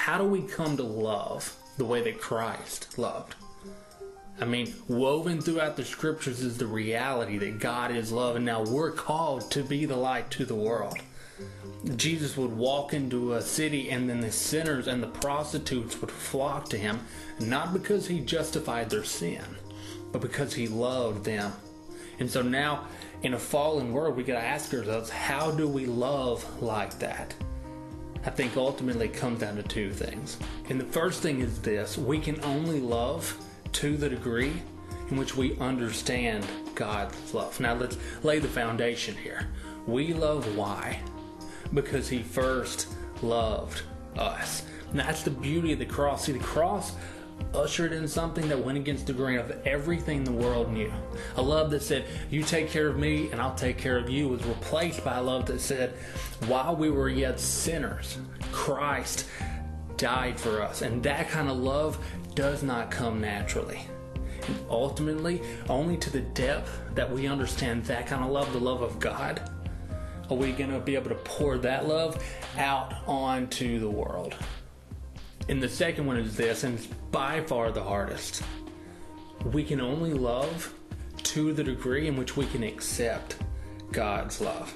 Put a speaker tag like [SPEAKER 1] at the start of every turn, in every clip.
[SPEAKER 1] how do we come to love the way that Christ loved? I mean, woven throughout the scriptures is the reality that God is love, and now we're called to be the light to the world. Jesus would walk into a city, and then the sinners and the prostitutes would flock to him, not because he justified their sin, but because he loved them. And so now, in a fallen world, we got to ask ourselves, how do we love like that? I think ultimately it comes down to two things. And the first thing is this: we can only love to the degree in which we understand God's love. Now let's lay the foundation here. We love why? Because he first loved us. And that's the beauty of the cross. See, the cross ushered in something that went against the grain of everything the world knew. A love that said, you take care of me and I'll take care of you, was replaced by a love that said, while we were yet sinners, Christ died for us. And that kind of love does not come naturally. And ultimately, only to the depth that we understand that kind of love, the love of God, are we going to be able to pour that love out onto the world. And the second one is this, and it's by far the hardest. We can only love to the degree in which we can accept God's love.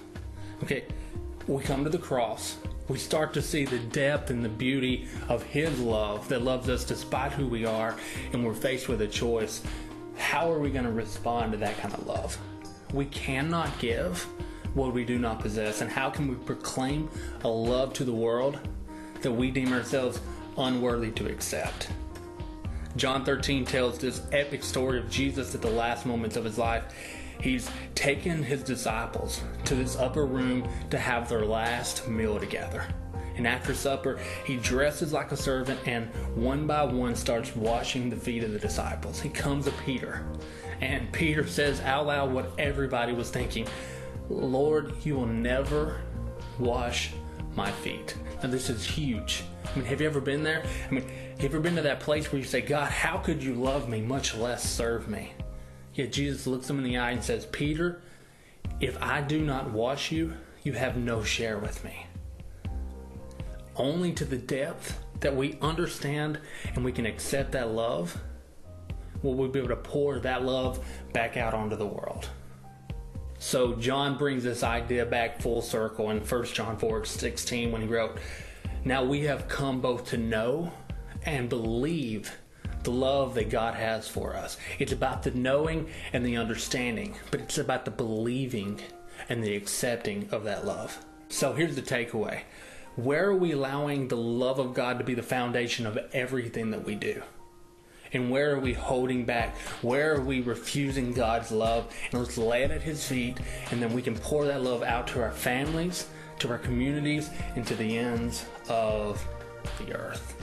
[SPEAKER 1] Okay, we come to the cross. We start to see the depth and the beauty of his love that loves us despite who we are, and we're faced with a choice. How are we going to respond to that kind of love? We cannot give what we do not possess. And how can we proclaim a love to the world that we deem ourselves unworthy to accept? John 13 tells this epic story of Jesus at the last moments of his life. He's taken his disciples to this upper room to have their last meal together. And after supper, he dresses like a servant and one by one starts washing the feet of the disciples. He comes to Peter, and Peter says out loud what everybody was thinking: Lord, you will never wash my feet. Now this is huge. I mean, have you ever been there? I mean, have you ever been to that place where you say, God, how could you love me, much less serve me? Yet Jesus looks him in the eye and says, Peter, if I do not wash you, you have no share with me. Only to the depth that we understand and we can accept that love will we be able to pour that love back out onto the world. So John brings this idea back full circle in 1 John 4:16 when he wrote, now we have come both to know and believe the love that God has for us. It's about the knowing and the understanding, but it's about the believing and the accepting of that love. So here's the takeaway. Where are we allowing the love of God to be the foundation of everything that we do? And where are we holding back? Where are we refusing God's love? And let's lay it at his feet, and then we can pour that love out to our families, to our communities, and to the ends of the earth.